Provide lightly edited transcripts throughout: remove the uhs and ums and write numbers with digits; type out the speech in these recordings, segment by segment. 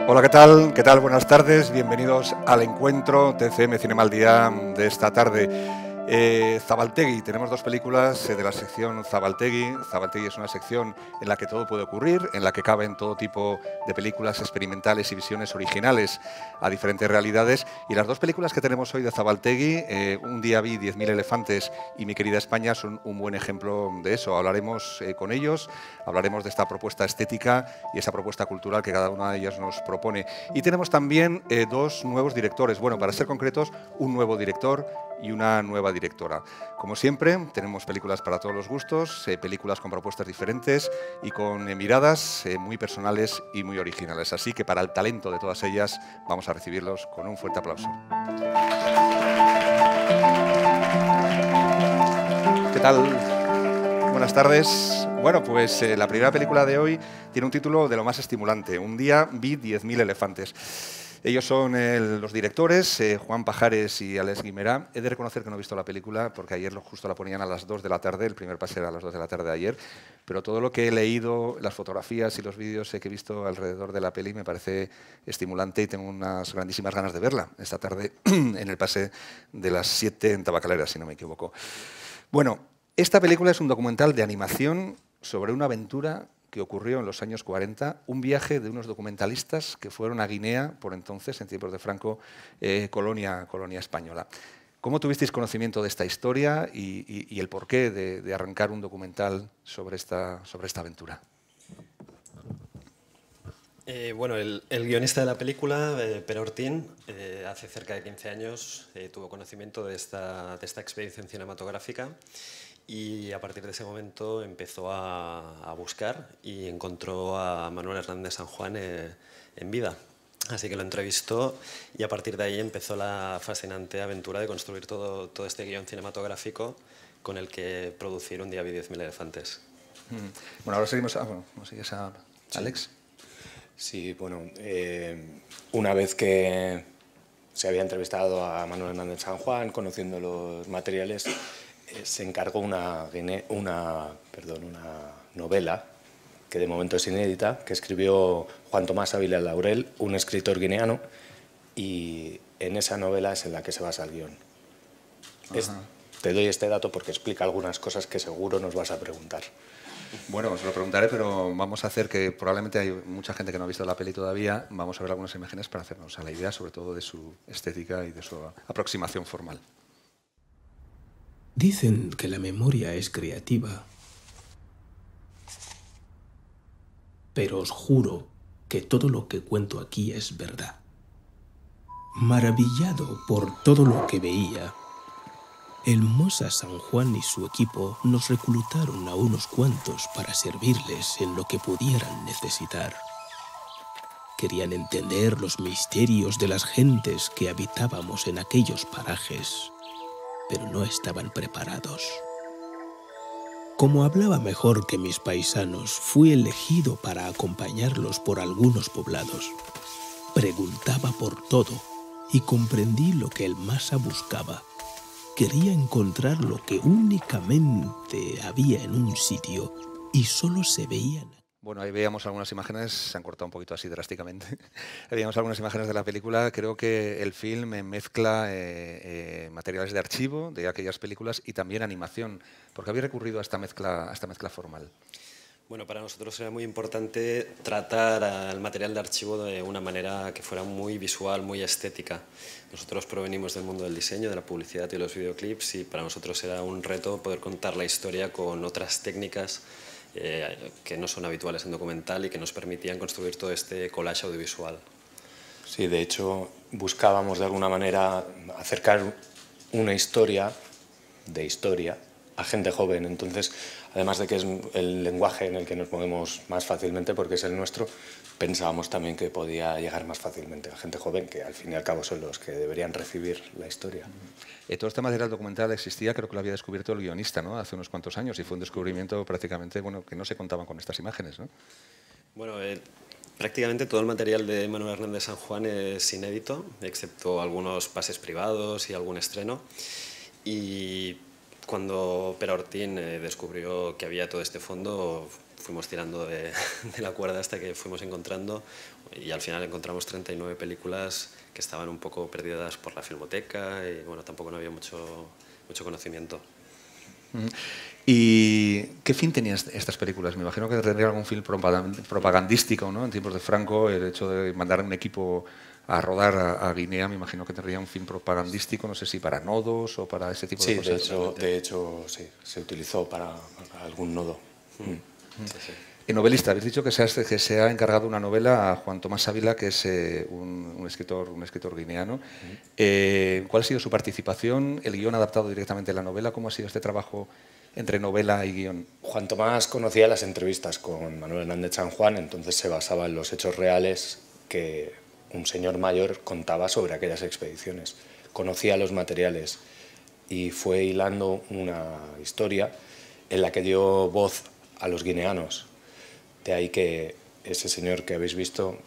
Hola, ¿qué tal? ¿Qué tal? Buenas tardes. Bienvenidos al encuentro TCM Cinema al Día de esta tarde. Zabaltegui, tenemos dos películas de la sección Zabaltegui. Zabaltegui es una sección en la que todo puede ocurrir, en la que caben todo tipo de películas experimentales y visiones originales a diferentes realidades. Y las dos películas que tenemos hoy de Zabaltegui, Un día vi 10.000 elefantes y Mi querida España, son un buen ejemplo de eso. Hablaremos con ellos, hablaremos de esta propuesta estética y esa propuesta cultural que cada una de ellas nos propone. Y tenemos también dos nuevos directores. Bueno, para ser concretos, un nuevo director y una nueva directora. Como siempre, tenemos películas para todos los gustos, películas con propuestas diferentes y con miradas muy personales y muy originales. Así que para el talento de todas ellas vamos a recibirlos con un fuerte aplauso. ¿Qué tal? Buenas tardes. Bueno, pues la primera película de hoy tiene un título de lo más estimulante. Un día vi 10.000 elefantes. Ellos son los directores, Juan Pajares y Alex Guimerà. He de reconocer que no he visto la película porque ayer justo la ponían a las 2 de la tarde, el primer pase era a las 2 de la tarde de ayer, pero todo lo que he leído, las fotografías y los vídeos que he visto alrededor de la peli me parece estimulante y tengo unas grandísimas ganas de verla esta tarde en el pase de las 7 en Tabacalera, si no me equivoco. Bueno, esta película es un documental de animación sobre una aventura que ocurrió en los años 40, un viaje de unos documentalistas que fueron a Guinea, por entonces, en tiempos de Franco, colonia española. ¿Cómo tuvisteis conocimiento de esta historia y el porqué de arrancar un documental sobre esta aventura? Bueno, el guionista de la película, Pere Ortín, hace cerca de 15 años tuvo conocimiento de esta expedición cinematográfica y a partir de ese momento empezó a buscar y encontró a Manuel Hernández San Juan en vida. Así que lo entrevistó y a partir de ahí empezó la fascinante aventura de construir todo este guión cinematográfico con el que producir Un día vi 10.000 elefantes. Bueno, ahora seguimos ¿sigues a Alex? Sí, bueno, una vez que se había entrevistado a Manuel Hernández San Juan, conociendo los materiales, se encargó una novela, que de momento es inédita, que escribió Juan Tomás Ávila Laurel, un escritor guineano, y en esa novela es en la que se basa el guión. Te doy este dato porque explica algunas cosas que seguro nos vas a preguntar. Bueno, os lo preguntaré, pero vamos a hacer que probablemente hay mucha gente que no ha visto la peli todavía. Vamos a ver algunas imágenes para hacernos a la idea, sobre todo de su estética y de su aproximación formal. Dicen que la memoria es creativa, pero os juro que todo lo que cuento aquí es verdad. Maravillado por todo lo que veía, el Mosa San Juan y su equipo nos reclutaron a unos cuantos para servirles en lo que pudieran necesitar. Querían entender los misterios de las gentes que habitábamos en aquellos parajes, pero no estaban preparados. Como hablaba mejor que mis paisanos, fui elegido para acompañarlos por algunos poblados. Preguntaba por todo y comprendí lo que el Masa buscaba. Quería encontrar lo que únicamente había en un sitio y solo se veían. Bueno, ahí veíamos algunas imágenes, se han cortado un poquito así drásticamente. Veíamos algunas imágenes de la película. Creo que el film mezcla materiales de archivo de aquellas películas y también animación. ¿Por qué habéis recurrido a esta mezcla formal? Bueno, para nosotros era muy importante tratar al material de archivo de una manera que fuera muy visual, muy estética. Nosotros provenimos del mundo del diseño, de la publicidad y los videoclips, y para nosotros era un reto poder contar la historia con otras técnicas que no son habituales en documental y que nos permitían construir todo este collage audiovisual. Sí, de hecho, buscábamos de alguna manera acercar una historia a gente joven. Entonces, además de que es el lenguaje en el que nos movemos más fácilmente, porque es el nuestro, pensábamos también que podía llegar más fácilmente a gente joven, que al fin y al cabo son los que deberían recibir la historia. Todo este material documental existía, creo que lo había descubierto el guionista, ¿no?, hace unos cuantos años, y fue un descubrimiento prácticamente, bueno, que no se contaban con estas imágenes, ¿no? Bueno, prácticamente todo el material de Manuel Hernández San Juan es inédito, excepto algunos pases privados y algún estreno. Y cuando Pere Ortín descubrió que había todo este fondo, fuimos tirando de la cuerda hasta que fuimos encontrando, y al final encontramos 39 películas que estaban un poco perdidas por la filmoteca y bueno, tampoco no había mucho conocimiento. ¿Y qué fin tenían estas películas? Me imagino que tendría algún fin propagandístico, ¿no? En tiempos de Franco, el hecho de mandar un equipo a rodar a Guinea, me imagino que tendría un fin propagandístico, no sé si para nodos o para ese tipo de cosas. Sí, de hecho sí, se utilizó para algún nodo. Sí, sí. En novelista, habéis dicho que se ha encargado una novela a Juan Tomás Ávila, que es un escritor guineano. ¿Cuál ha sido su participación? ¿El guión adaptado directamente a la novela? ¿Cómo ha sido este trabajo entre novela y guión? Juan Tomás conocía las entrevistas con Manuel Hernández San Juan, entonces se basaba en los hechos reales que un señor mayor contaba sobre aquellas expediciones. Conocía los materiales y fue hilando una historia en la que dio voz a los guineanos. De ahí que ese señor que habéis visto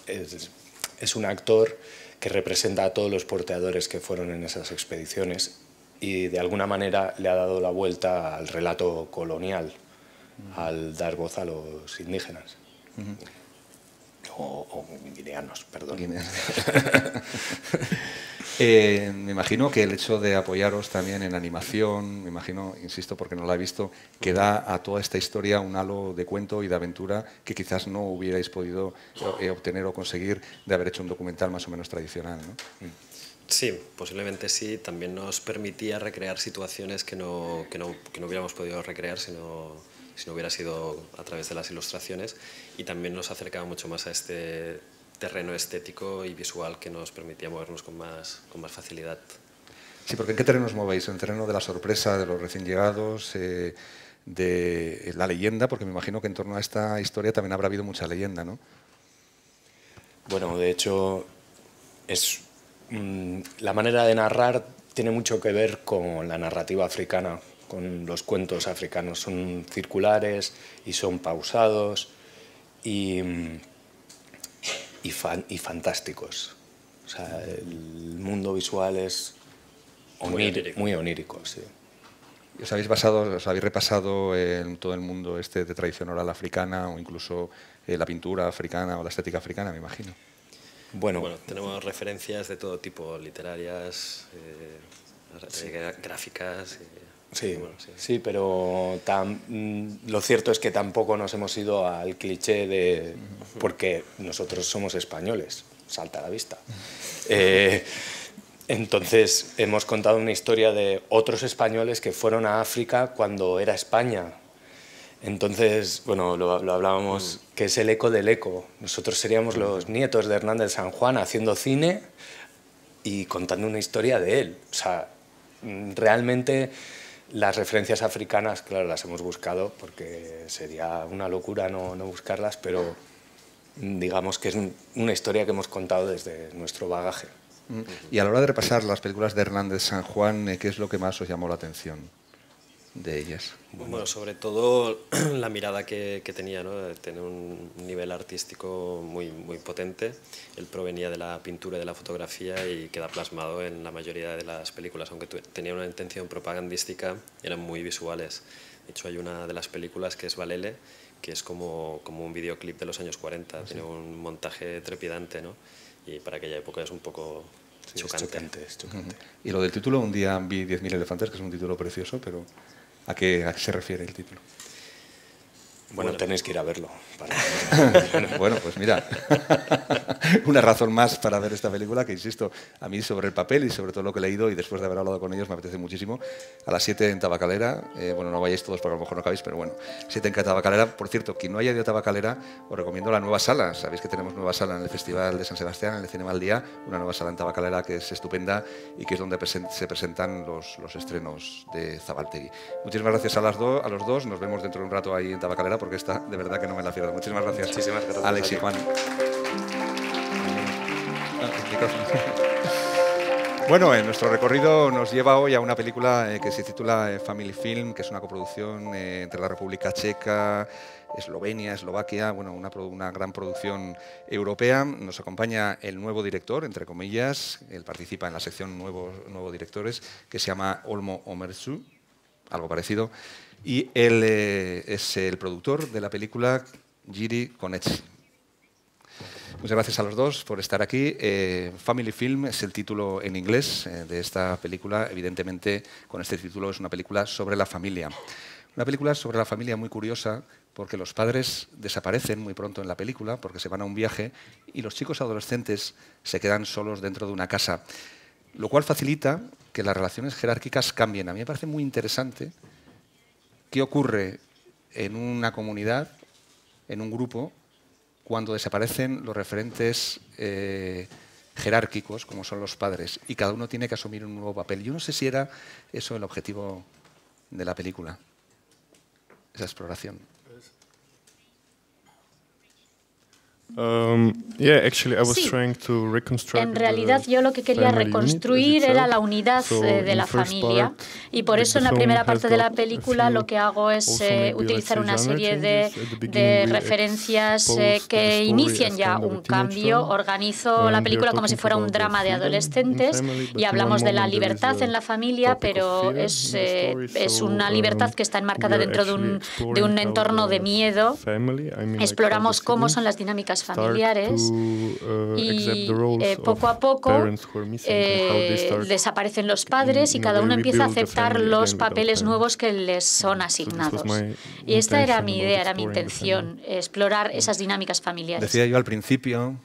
es un actor que representa a todos los porteadores que fueron en esas expediciones y de alguna manera le ha dado la vuelta al relato colonial al dar voz a los indígenas. O guineanos, perdón. Me imagino que el hecho de apoyaros también en animación, me imagino, insisto porque no la he visto, que da a toda esta historia un halo de cuento y de aventura que quizás no hubierais podido obtener o conseguir de haber hecho un documental más o menos tradicional, ¿no? Sí, posiblemente sí. También nos permitía recrear situaciones que no hubiéramos podido recrear si no hubiera sido a través de las ilustraciones, y también nos acercaba mucho más a este terreno estético y visual que nos permitía movernos con más facilidad. Sí, porque ¿en qué terreno os movéis? ¿En el terreno de la sorpresa, de los recién llegados, de la leyenda? Porque me imagino que en torno a esta historia también habrá habido mucha leyenda, ¿no? Bueno, de hecho, la manera de narrar tiene mucho que ver con la narrativa africana, con los cuentos africanos. Son circulares y son pausados y fantásticos. O sea, el mundo visual es muy onírico, sí. ¿Os habéis repasado en todo el mundo de tradición oral africana o incluso la pintura africana o la estética africana, me imagino? Bueno, tenemos referencias de todo tipo, literarias, gráficas. Sí, pero lo cierto es que tampoco nos hemos ido al cliché porque nosotros somos españoles, salta a la vista. Entonces hemos contado una historia de otros españoles que fueron a África cuando era España. Entonces, bueno, lo hablábamos, que es el eco del eco. Nosotros seríamos los nietos de Hernández San Juan haciendo cine y contando una historia de él. O sea, realmente las referencias africanas, claro, las hemos buscado porque sería una locura no buscarlas, pero digamos que es una historia que hemos contado desde nuestro bagaje. Y a la hora de repasar las películas de Hernández San Juan, ¿qué es lo que más os llamó la atención de ellas? Bueno, sobre todo la mirada que tenía, ¿no? Tiene un nivel artístico muy potente. Él provenía de la pintura y de la fotografía y queda plasmado en la mayoría de las películas, aunque tenía una intención propagandística, eran muy visuales. De hecho, hay una de las películas que es Valele, que es como un videoclip de los años 40, tiene un montaje trepidante, ¿no? Y para aquella época es un poco chocante. Es chocante. Y lo del título, un día vi 10.000 elefantes, que es un título precioso, pero ¿a qué se refiere el título? Bueno, tenéis que ir a verlo. Bueno, pues mira, una razón más para ver esta película que, insisto, a mí sobre el papel y sobre todo lo que he leído y después de haber hablado con ellos me apetece muchísimo. A las 7 en Tabacalera, bueno, no vayáis todos porque a lo mejor no cabéis, pero bueno, 7 en Tabacalera. Por cierto, quien no haya ido a Tabacalera, os recomiendo la nueva sala. Sabéis que tenemos nueva sala en el Festival de San Sebastián, en el Cinema al Día, una nueva sala en Tabacalera que es estupenda y que es donde se presentan los estrenos de Zabaltegui. Muchísimas gracias a los dos, nos vemos dentro de un rato ahí en Tabacalera porque esta de verdad que no me la pierdo. Muchísimas gracias. Muchísimas gracias, Alex y Juan. Bueno, nuestro recorrido nos lleva hoy a una película que se titula Family Film, que es una coproducción entre la República Checa, Eslovenia, Eslovaquia, bueno, una gran producción europea. Nos acompaña el nuevo director, entre comillas, él participa en la sección nuevos directores, que se llama Olmo Omerzu, algo parecido, y él es el productor de la película, Jiri Konecki. Muchas gracias a los dos por estar aquí. Family Film es el título en inglés de esta película. Evidentemente, con este título es una película sobre la familia. Una película sobre la familia muy curiosa porque los padres desaparecen muy pronto en la película porque se van a un viaje y los chicos adolescentes se quedan solos dentro de una casa, lo cual facilita que las relaciones jerárquicas cambien. A mí me parece muy interesante qué ocurre en una comunidad, en un grupo, cuando desaparecen los referentes jerárquicos, como son los padres, y cada uno tiene que asumir un nuevo papel. Yo no sé si era eso el objetivo de la película, esa exploración. Sí. En realidad yo lo que quería reconstruir era la unidad de la familia y por eso en la primera parte de la película lo que hago es utilizar una serie de referencias que inicien ya un cambio. Organizo la película como si fuera un drama de adolescentes y hablamos de la libertad en la familia, pero es una libertad que está enmarcada dentro de un entorno de miedo. Exploramos cómo son las dinámicas familiares y poco a poco desaparecen los padres y cada uno empieza a aceptar los papeles nuevos que les son asignados. Y esta era mi idea, era mi intención, explorar esas dinámicas familiares. Decía yo al principio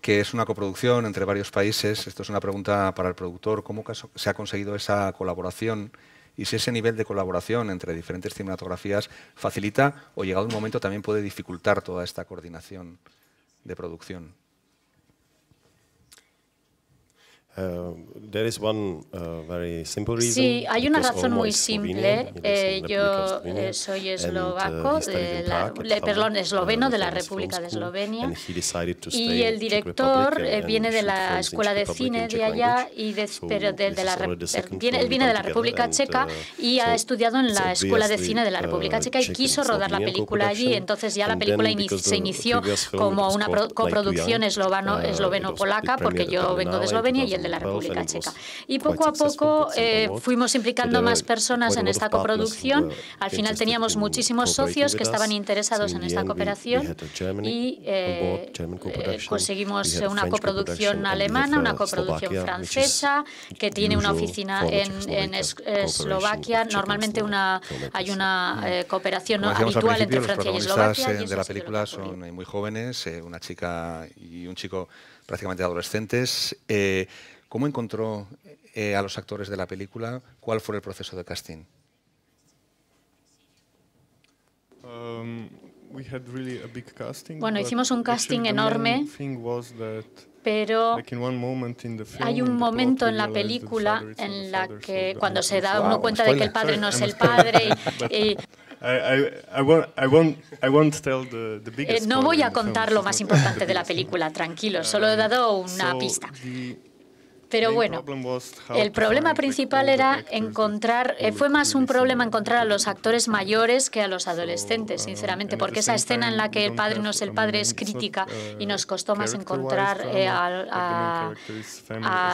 que es una coproducción entre varios países. Esto es una pregunta para el productor. ¿Cómo se ha conseguido esa colaboración? Y si ese nivel de colaboración entre diferentes cinematografías facilita o llegado un momento también puede dificultar toda esta coordinación de producción. Sí, hay una razón muy simple. Yo soy eslovaco, esloveno de la República de Eslovenia, y el director viene de la escuela de cine de allá, él viene de la República Checa y ha estudiado en la escuela de cine de la República Checa y quiso rodar la película allí. Entonces ya la película se inició como una coproducción esloveno-polaca, porque yo vengo de Eslovenia y él de la República Checa. Y poco a poco fuimos implicando más personas en esta coproducción. Al final teníamos muchísimos socios que estaban interesados en esta cooperación y conseguimos una coproducción alemana, una coproducción francesa, que tiene una oficina en Eslovaquia. Normalmente hay una cooperación habitual entre Francia y Eslovaquia. Los protagonistas de la película son muy jóvenes, una chica y un chico prácticamente adolescentes. ¿Cómo encontró a los actores de la película? ¿Cuál fue el proceso de casting? Bueno, hicimos un casting enorme, pero hay un momento en la película en la que cuando se da uno cuenta de que el padre no es el padre no voy a contar lo más importante de la película, tranquilo, solo he dado una pista. Pero bueno, el problema principal era fue más un problema encontrar a los actores mayores que a los adolescentes, sinceramente, porque esa escena en la que el padre no es el padre es crítica y nos costó más encontrar a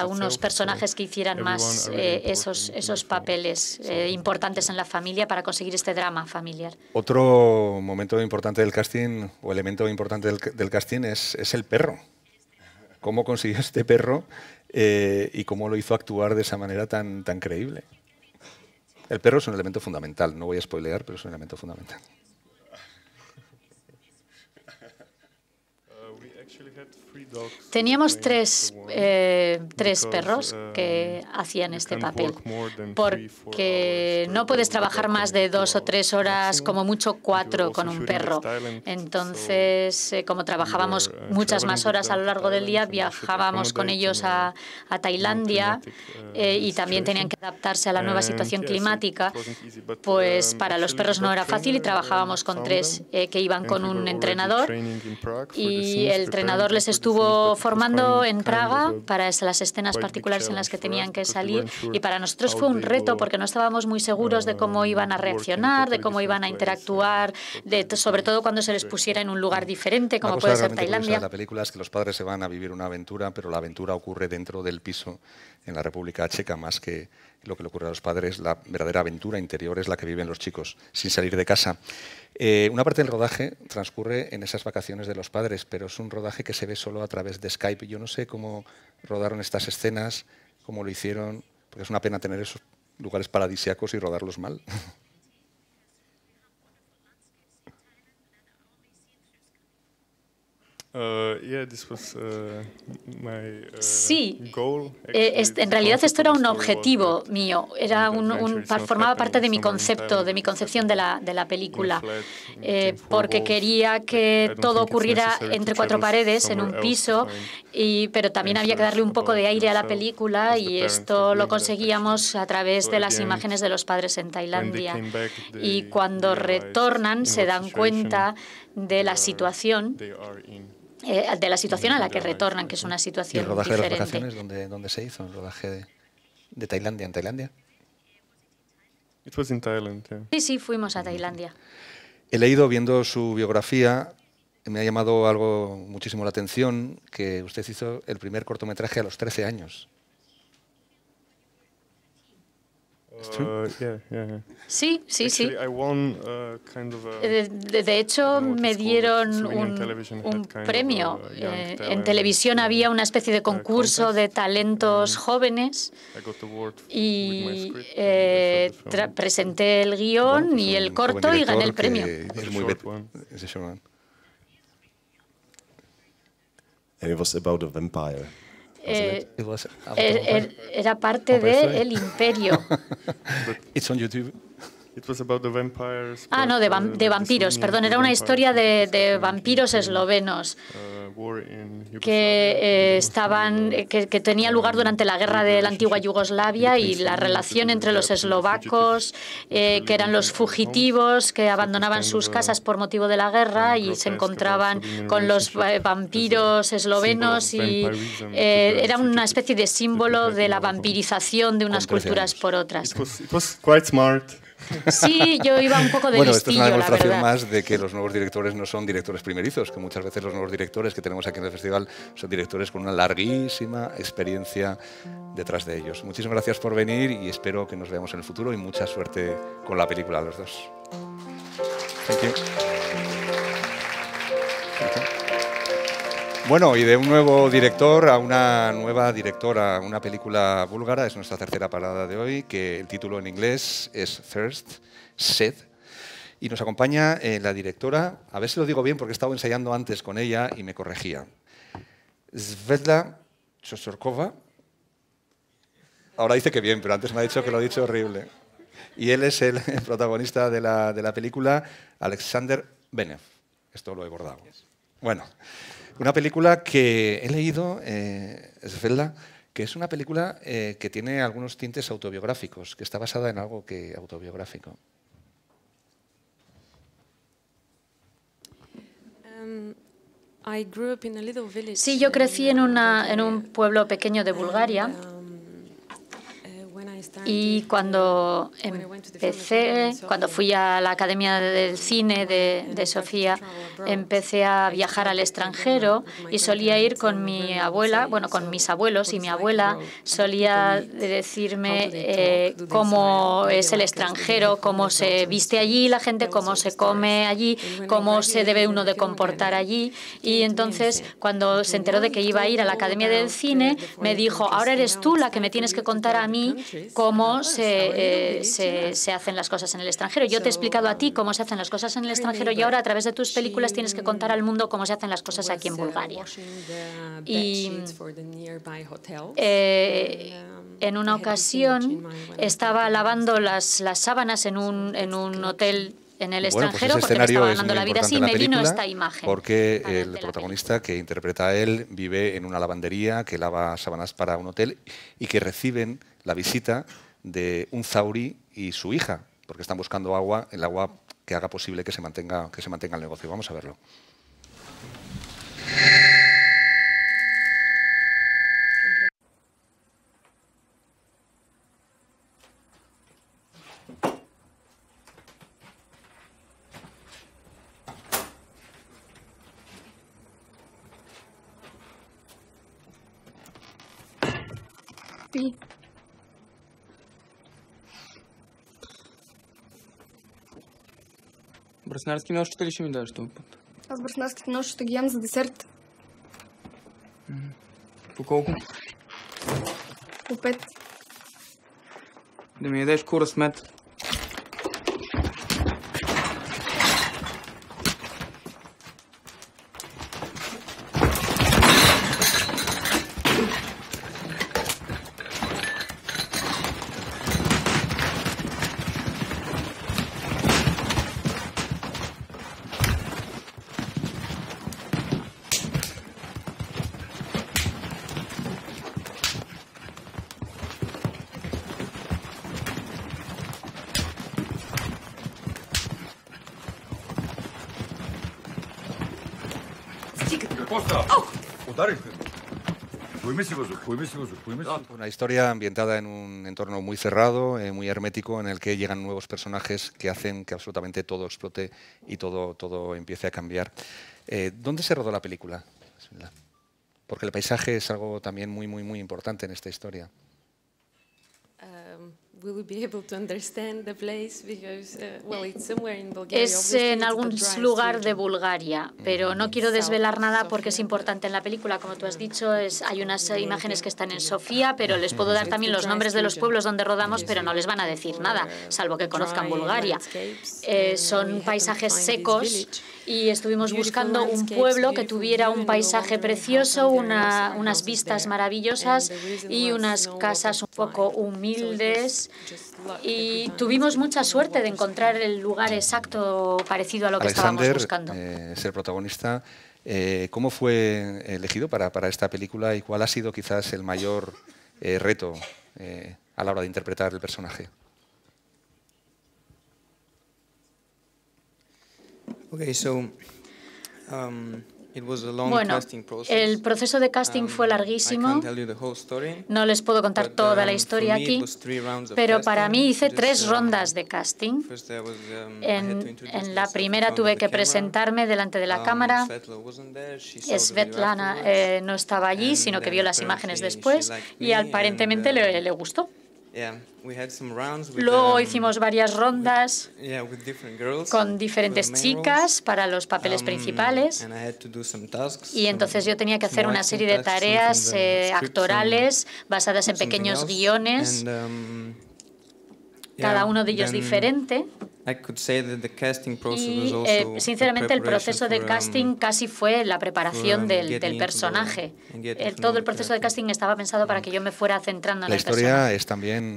unos personajes que hicieran más esos papeles importantes en la familia para conseguir este drama familiar. Otro momento importante del casting, o elemento importante del casting, es el perro. ¿Cómo consiguió este perro? Y cómo lo hizo actuar de esa manera tan creíble. El perro es un elemento fundamental, no voy a spoilear, pero es un elemento fundamental. Teníamos tres perros que hacían este papel, porque no puedes trabajar más de 2 o 3 horas, como mucho 4 con un perro. Entonces, como trabajábamos muchas más horas a lo largo del día, viajábamos con ellos a Tailandia y también tenían que adaptarse a la nueva situación climática. Pues para los perros no era fácil y trabajábamos con 3 que iban con un entrenador, y el entrenador les estuvo formando en Praga para las escenas particulares en las que tenían que salir, y para nosotros fue un reto porque no estábamos muy seguros de cómo iban a reaccionar, de cómo iban a interactuar, sobre todo cuando se les pusiera en un lugar diferente, como puede ser Tailandia. La película es que los padres se van a vivir una aventura, pero la aventura ocurre dentro del piso en la República Checa, más que lo que le ocurre a los padres. La verdadera aventura interior es la que viven los chicos sin salir de casa. Una parte del rodaje transcurre en esas vacaciones de los padres, pero es un rodaje que se ve solo a través de Skype. Yo no sé cómo rodaron estas escenas, cómo lo hicieron, porque es una pena tener esos lugares paradisíacos y rodarlos mal. Sí, en realidad esto era un objetivo mío, formaba parte de mi concepto, de mi concepción de la película, porque quería que todo ocurriera entre cuatro paredes, en un piso, pero también había que darle un poco de aire a la película, y esto lo conseguíamos a través de las imágenes de los padres en Tailandia. Y cuando retornan se dan cuenta de la situación a la que retornan, que es una situación diferente. ¿Y el rodaje de las vacaciones dónde se hizo? ¿El rodaje de Tailandia, en Tailandia? Sí, fuimos a Tailandia. He leído, viendo su biografía, me ha llamado algo muchísimo la atención, que usted hizo el primer cortometraje a los 13 años. Sí. De hecho, me dieron un premio. En televisión había una especie de concurso de talentos jóvenes y presenté el guión y el corto y gané el premio. And it was about a vampire. Era parte de El Imperio. It's on YouTube. No, de vampiros, perdón, era una historia de vampiros eslovenos que tenía lugar durante la guerra de la antigua Yugoslavia, y la relación entre los eslovacos, que eran los fugitivos que abandonaban sus casas por motivo de la guerra y se encontraban con los vampiros eslovenos, y era una especie de símbolo de la vampirización de unas culturas por otras. Sí, yo iba un poco de listillo, esto es una demostración más de que los nuevos directores no son directores primerizos, que muchas veces los nuevos directores que tenemos aquí en el festival son directores con una larguísima experiencia detrás de ellos. Muchísimas gracias por venir y espero que nos veamos en el futuro, y mucha suerte con la película a los dos. Thank you. Bueno, y de un nuevo director a una nueva directora, una película búlgara, es nuestra tercera parada de hoy, que el título en inglés es Thirst, Sed, y nos acompaña la directora, a ver si lo digo bien porque he estado ensayando antes con ella y me corregía, Svetla Chosorkova. Ahora dice que bien, pero antes me ha dicho que lo he dicho horrible. Y él es el protagonista de la película, Alexander Benev. Esto lo he bordado. Bueno. Una película que he leído, Svetla, que es una película que tiene algunos tintes autobiográficos, que está basada en algo autobiográfico. Sí, yo crecí en un pueblo pequeño de Bulgaria. Y cuando fui a la Academia del Cine de Sofía, empecé a viajar al extranjero y solía ir con mi abuela, con mis abuelos, y mi abuela solía decirme cómo es el extranjero, cómo se viste allí la gente, cómo se come allí, cómo se debe uno de comportar allí. Y entonces, cuando se enteró de que iba a ir a la Academia del Cine, me dijo: ahora eres tú la que me tienes que contar a mí cómo se hacen las cosas en el extranjero. Yo te he explicado a ti cómo se hacen las cosas en el extranjero, y ahora a través de tus películas tienes que contar al mundo cómo se hacen las cosas aquí en Bulgaria. Y en una ocasión estaba lavando las sábanas en un hotel en el extranjero, pues porque me estaba ganando la vida así, y me vino esta imagen. Porque el protagonista que interpreta a él vive en una lavandería que lava sábanas para un hotel, y que reciben la visita de un zauri y su hija, porque están buscando agua, el agua que haga posible que se mantenga el negocio. Vamos a verlo. Спи. Бръснарски нощчета ли ще ми дадеш този път? Аз бръснарските нощи ще ги ям за десерт. По колко? По 5. Да ми ядеш кура с мед. Una historia ambientada en un entorno muy cerrado, muy hermético, en el que llegan nuevos personajes que hacen que absolutamente todo explote y todo empiece a cambiar. ¿Dónde se rodó la película? Porque el paisaje es algo también muy importante en esta historia. Es en algún lugar de Bulgaria, pero no quiero desvelar nada porque es importante en la película. Como tú has dicho, hay unas imágenes que están en Sofía, pero les puedo dar también los nombres de los pueblos donde rodamos, pero no les van a decir nada, salvo que conozcan Bulgaria. Son paisajes secos y estuvimos buscando un pueblo que tuviera un paisaje precioso, unas vistas maravillosas y unas casas un poco humildes. Y tuvimos mucha suerte de encontrar el lugar exacto parecido a lo que estábamos buscando. Es el protagonista. ¿Cómo fue elegido para esta película y cuál ha sido quizás el mayor reto a la hora de interpretar el personaje? Okay, so, bueno, el proceso de casting fue larguísimo. No les puedo contar toda la historia aquí, pero para mí hice 3 rondas de casting. En la primera tuve que presentarme delante de la cámara. Svetlana no estaba allí, sino que vio las imágenes después y aparentemente le gustó. Luego hicimos varias rondas con diferentes chicas para los papeles principales y entonces yo tenía que hacer una serie de tareas actorales basadas en pequeños guiones, cada uno de ellos diferente. Y sinceramente el proceso de casting casi fue la preparación del personaje. Todo el proceso de casting estaba pensado para que yo me fuera centrando en el personaje. La historia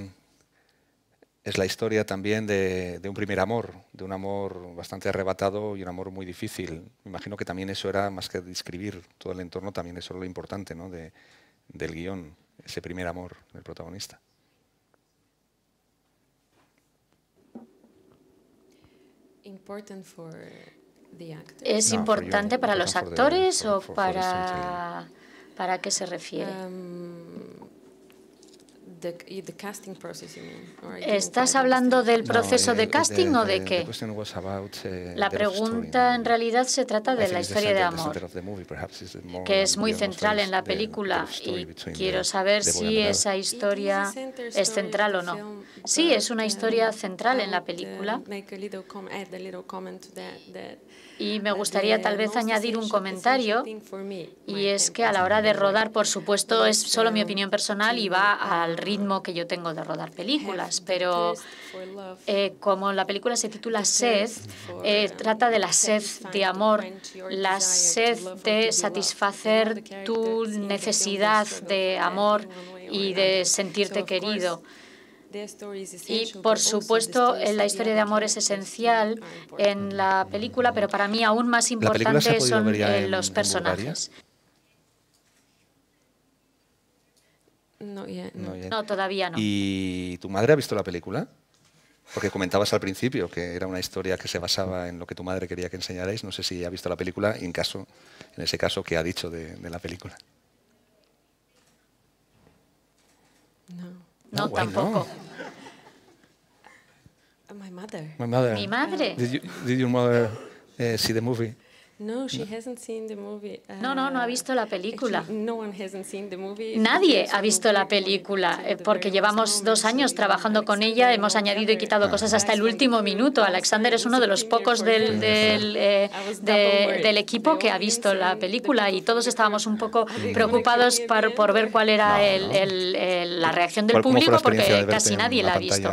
es la historia también de un primer amor, de un amor bastante arrebatado y un amor muy difícil. Me imagino que también eso era, más que describir todo el entorno, también eso era lo importante, ¿no? del guión, ese primer amor del protagonista. ¿Es importante para los actores o para qué se refiere? ¿Estás hablando del proceso de casting o de qué? La pregunta en realidad se trata de la historia de amor, que es muy central en la película y quiero saber si esa historia es central o no. Sí, es una historia central en la película. Y me gustaría tal vez añadir un comentario, y es que a la hora de rodar, por supuesto, es solo mi opinión personal y va al ritmo que yo tengo de rodar películas, pero como la película se titula Sed, trata de la sed de amor, la sed de satisfacer tu necesidad de amor y de sentirte querido. Y, por supuesto, la historia de amor es esencial en la película, pero para mí aún más importante son los personajes. No, todavía no. ¿Y tu madre ha visto la película? Porque comentabas al principio que era una historia que se basaba en lo que tu madre quería que enseñarais. No sé si ha visto la película y en ese caso, ¿qué ha dicho de la película? No, tampoco. My mother. Mi madre. Did your mother see the movie? No, no ha visto la película. Nadie ha visto la película, porque llevamos 2 años trabajando con ella, hemos añadido y quitado cosas hasta el último minuto. Alexander es uno de los pocos del equipo que ha visto la película y todos estábamos un poco preocupados por ver cuál era la reacción del público, porque casi nadie la ha visto.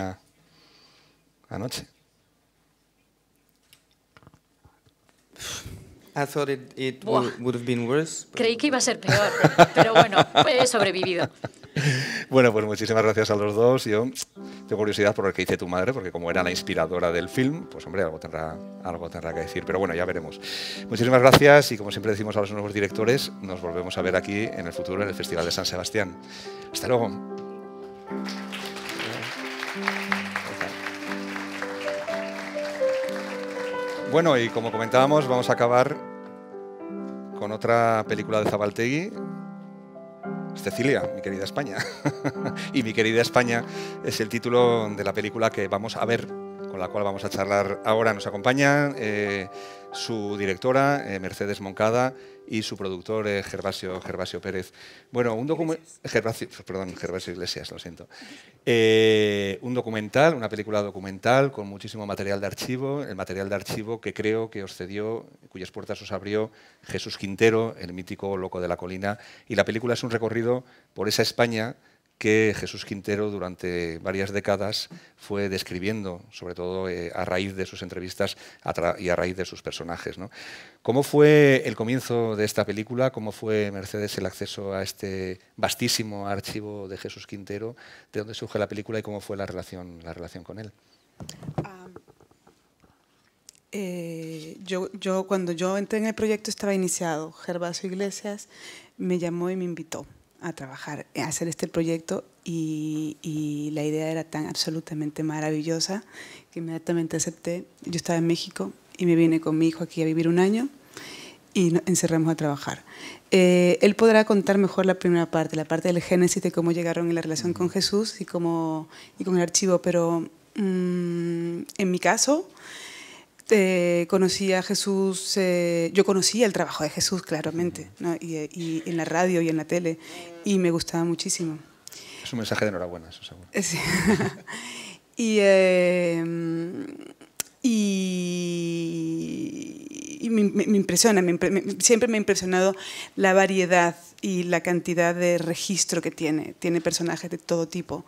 Anoche. Creí que iba a ser peor, pero bueno, he sobrevivido. Bueno, pues muchísimas gracias a los dos. Yo tengo curiosidad por lo que dice tu madre, porque como era la inspiradora del film, pues hombre, algo tendrá que decir. Pero bueno, ya veremos. Muchísimas gracias y como siempre decimos a los nuevos directores, nos volvemos a ver aquí en el futuro en el Festival de San Sebastián. Hasta luego. Bueno, y como comentábamos, vamos a acabar con otra película de Zabaltegui, Cecilia, mi querida España. Y mi querida España es el título de la película que vamos a ver, con la cual vamos a charlar ahora. Nos acompaña su directora, Mercedes Moncada, y su productor, Gervasio Pérez. Bueno, Gervasio Iglesias, lo siento. Un documental, una película documental con muchísimo material de archivo, el material de archivo que creo que os cedió, cuyas puertas os abrió Jesús Quintero, el mítico Loco de la Colina, y la película es un recorrido por esa España que Jesús Quintero durante varias décadas fue describiendo, sobre todo a raíz de sus entrevistas y a raíz de sus personajes, ¿no? ¿Cómo fue el comienzo de esta película? ¿Cómo fue, Mercedes, el acceso a este vastísimo archivo de Jesús Quintero? ¿De dónde surge la película y cómo fue la relación con él? Cuando yo entré en el proyecto estaba iniciado. Gervasio Iglesias me llamó y me invitó a trabajar, a hacer este proyecto y la idea era tan absolutamente maravillosa que inmediatamente acepté. Yo estaba en México y me vine con mi hijo aquí a vivir 1 año y nos encerramos a trabajar. Él podrá contar mejor la primera parte, la parte del génesis de cómo llegaron en la relación con Jesús y con el archivo, pero en mi caso conocí a Jesús, yo conocía el trabajo de Jesús claramente, ¿no? y en la radio y en la tele, y me gustaba muchísimo. Es un mensaje de enhorabuena, eso seguro. Sí. y me impresiona, siempre me ha impresionado la variedad y la cantidad de registro que tiene. Tiene personajes de todo tipo.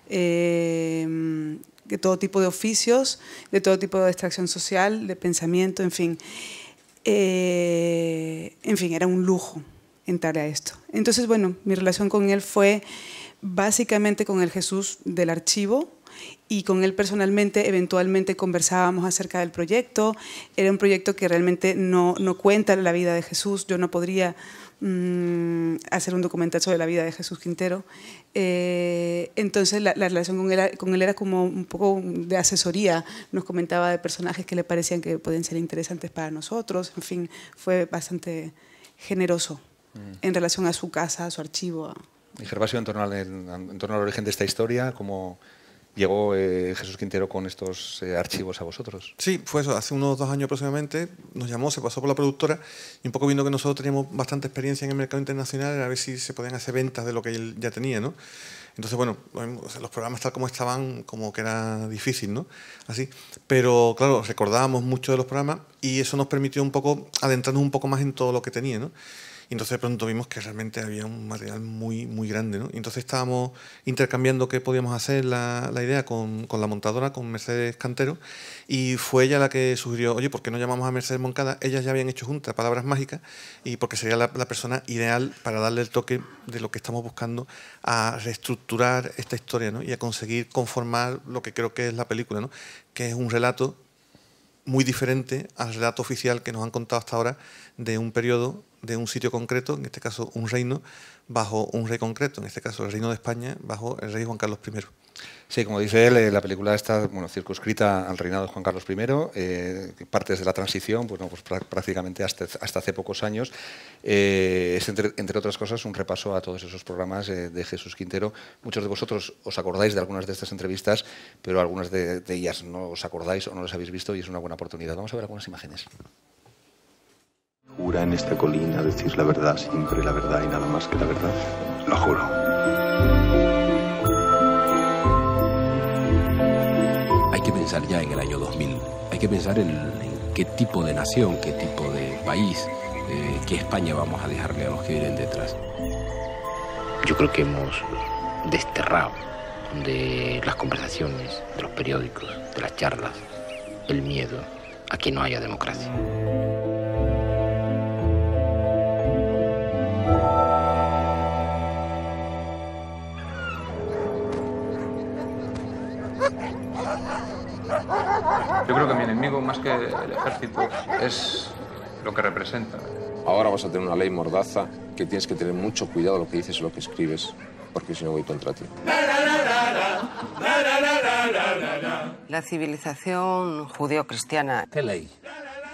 De todo tipo de oficios, de todo tipo de extracción social, de pensamiento, en fin. Era un lujo entrar a esto. Entonces, bueno, mi relación con él fue básicamente con el Jesús del archivo y con él personalmente, eventualmente conversábamos acerca del proyecto. Era un proyecto que realmente no cuenta la vida de Jesús. Yo no podría hacer un documental sobre la vida de Jesús Quintero. Entonces la relación con él era como un poco de asesoría. Nos comentaba de personajes que le parecían que podían ser interesantes para nosotros. En fin, fue bastante generoso en relación a su casa, a su archivo. Y Gervasio, en torno al origen de esta historia, ¿cómo llegó Jesús Quintero con estos archivos a vosotros? Sí, fue eso. Hace unos 2 años aproximadamente nos llamó, se pasó por la productora y un poco viendo que nosotros teníamos bastante experiencia en el mercado internacional, a ver si se podían hacer ventas de lo que él ya tenía, ¿no? Entonces, bueno, los programas tal como estaban, como que era difícil, ¿no? Así. Pero, claro, recordábamos mucho de los programas y eso nos permitió un poco adentrarnos un poco más en todo lo que tenía, ¿no? Y entonces de pronto vimos que realmente había un material muy, muy grande, ¿no? Y entonces estábamos intercambiando qué podíamos hacer la idea con la montadora, con Mercedes Cantero, y fue ella la que sugirió, oye, ¿por qué no llamamos a Mercedes Moncada? Ellas ya habían hecho juntas Palabras Mágicas y porque sería la persona ideal para darle el toque de lo que estamos buscando a reestructurar esta historia, ¿no? Y a conseguir conformar lo que creo que es la película, ¿no? Que es un relato muy diferente al relato oficial que nos han contado hasta ahora de un periodo, de un sitio concreto, en este caso un reino, bajo un rey concreto, en este caso el reino de España, bajo el rey Juan Carlos I. Sí, como dice él, la película está circunscrita al reinado de Juan Carlos I, partes de la transición, pues prácticamente hasta hace pocos años. Es, entre otras cosas, un repaso a todos esos programas de Jesús Quintero. Muchos de vosotros os acordáis de algunas de estas entrevistas, pero algunas de ellas no os acordáis o no las habéis visto y es una buena oportunidad. Vamos a ver algunas imágenes. Jura en esta colina decir la verdad, siempre la verdad y nada más que la verdad. Lo juro. Hay que pensar ya en el año 2000. Hay que pensar en qué tipo de nación, qué tipo de país, qué España vamos a dejarle a los que vienen detrás. Yo creo que hemos desterrado de las conversaciones, de los periódicos, de las charlas, el miedo a que no haya democracia. Yo creo que mi enemigo, más que el ejército, es lo que representa. Ahora vas a tener una ley mordaza que tienes que tener mucho cuidado lo que dices o lo que escribes, porque si no voy contra ti. La civilización judeo-cristiana. ¿Qué ley?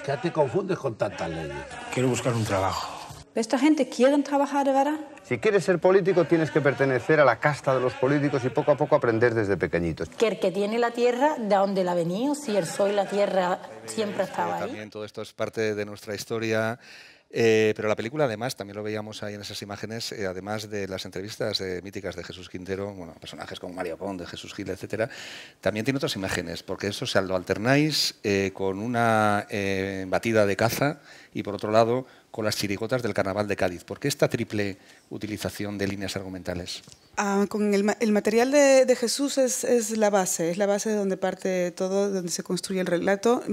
¿Qué te confundes con tantas leyes? Quiero buscar un trabajo. ¿Esta gente quiere trabajar de verdad? Si quieres ser político, tienes que pertenecer a la casta de los políticos y poco a poco aprender desde pequeñitos. Que el que tiene la tierra, ¿de dónde la ha venido? Si el sol y la tierra siempre estaba ahí. También todo esto es parte de nuestra historia. Pero la película, además, también lo veíamos ahí en esas imágenes, además de las entrevistas míticas de Jesús Quintero, bueno, personajes como Mario Conde, Jesús Gil, etcétera, también tiene otras imágenes, porque eso lo alternáis con una batida de caza y, por otro lado, con las chirigotas del Carnaval de Cádiz. ¿Por qué esta triple utilización de líneas argumentales? Con el material de Jesús es la base de donde parte todo, donde se construye el relato.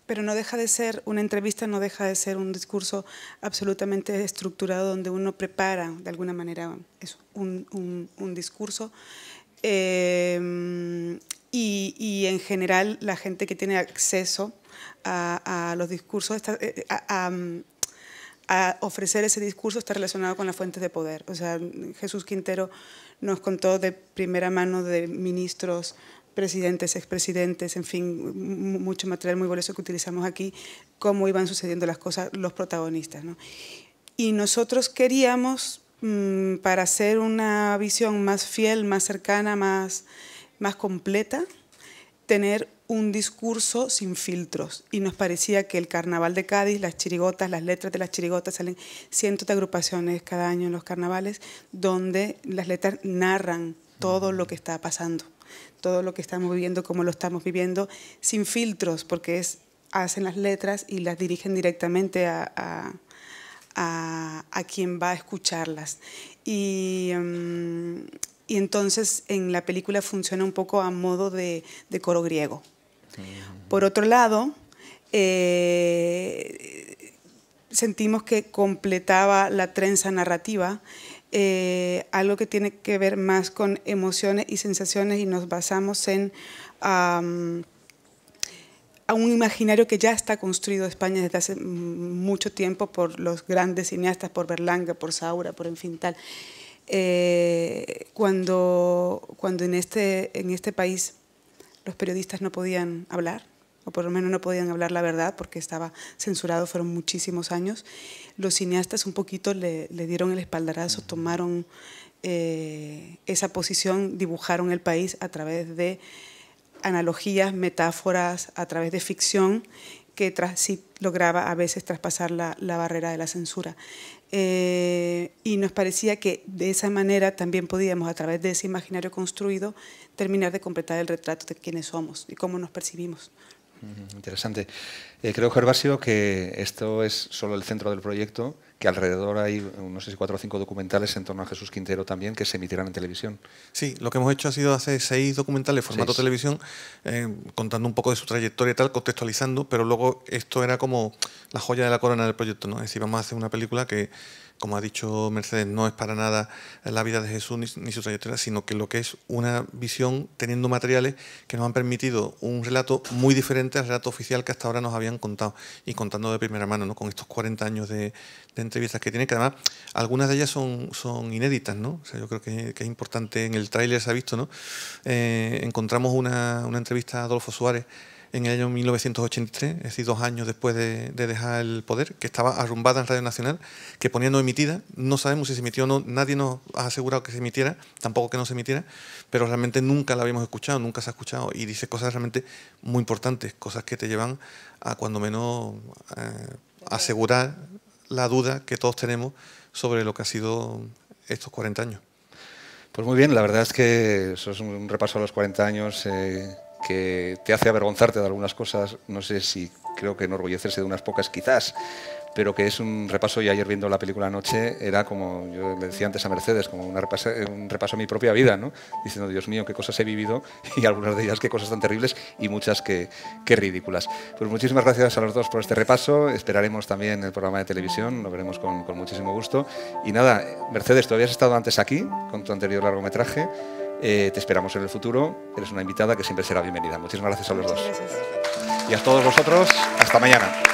Pero no deja de ser una entrevista, no deja de ser un discurso absolutamente estructurado donde uno prepara de alguna manera eso, un discurso. Y en general la gente que tiene acceso a los discursos, a ofrecer ese discurso está relacionado con las fuentes de poder. O sea, Jesús Quintero nos contó de primera mano de ministros, presidentes, expresidentes, en fin, mucho material muy valioso que utilizamos aquí, cómo iban sucediendo las cosas, los protagonistas, ¿no? Y nosotros queríamos, para hacer una visión más fiel, más cercana, más completa, tener un discurso sin filtros. Y nos parecía que el Carnaval de Cádiz, las chirigotas, las letras de las chirigotas, salen cientos de agrupaciones cada año en los carnavales, donde las letras narran todo lo que está pasando, todo lo que estamos viviendo, cómo lo estamos viviendo, sin filtros, porque hacen las letras y las dirigen directamente a quien va a escucharlas. Y entonces en la película funciona un poco a modo de coro griego. Por otro lado, sentimos que completaba la trenza narrativa algo que tiene que ver más con emociones y sensaciones, y nos basamos en a un imaginario que ya está construido en España desde hace mucho tiempo por los grandes cineastas, por Berlanga, por Saura, por en fin tal. Cuando en este país los periodistas no podían hablar, o por lo menos no podían hablar la verdad porque estaba censurado, fueron muchísimos años, los cineastas un poquito le dieron el espaldarazo, tomaron esa posición, dibujaron el país a través de analogías, metáforas, a través de ficción que sí lograba a veces traspasar la barrera de la censura. Y nos parecía que de esa manera también podíamos, a través de ese imaginario construido, terminar de completar el retrato de quiénes somos y cómo nos percibimos. Interesante. Creo, Gervasio, que esto es solo el centro del proyecto, que alrededor hay, no sé si 4 o 5 documentales en torno a Jesús Quintero también, que se emitirán en televisión. Sí, lo que hemos hecho ha sido hacer 6 documentales, formato televisión, contando un poco de su trayectoria y tal, contextualizando, pero luego esto era como la joya de la corona del proyecto, ¿no? Es decir, vamos a hacer una película que, como ha dicho Mercedes, no es para nada la vida de Jesús ni su trayectoria, sino que lo que es una visión teniendo materiales que nos han permitido un relato muy diferente al relato oficial que hasta ahora nos habían contado, y contando de primera mano, ¿no? Con estos 40 años de entrevistas que tiene, que además algunas de ellas son inéditas, ¿no? O sea, yo creo que es importante, en el tráiler se ha visto, ¿no? Encontramos una entrevista a Adolfo Suárez en el año 1983, es decir, 2 años después de dejar el poder, que estaba arrumbada en Radio Nacional, que ponía no emitida. No sabemos si se emitió o no, nadie nos ha asegurado que se emitiera, tampoco que no se emitiera, pero realmente nunca la habíamos escuchado, nunca se ha escuchado, y dice cosas realmente muy importantes, cosas que te llevan a cuando menos asegurar la duda que todos tenemos sobre lo que ha sido estos 40 años. Pues muy bien, la verdad es que eso es un repaso a los 40 años que te hace avergonzarte de algunas cosas, no sé si creo que enorgullecerse de unas pocas quizás, pero que es un repaso. Y ayer viendo la película anoche era como, yo le decía antes a Mercedes, como un repaso a mi propia vida, ¿no? Diciendo, Dios mío, qué cosas he vivido, y algunas de ellas qué cosas tan terribles y muchas qué ridículas. Pues muchísimas gracias a los dos por este repaso, esperaremos también el programa de televisión, lo veremos con muchísimo gusto. Y nada, Mercedes, tú habías estado antes aquí con tu anterior largometraje, te esperamos en el futuro, eres una invitada que siempre será bienvenida. Muchísimas gracias a los dos. Gracias. Y a todos vosotros, hasta mañana.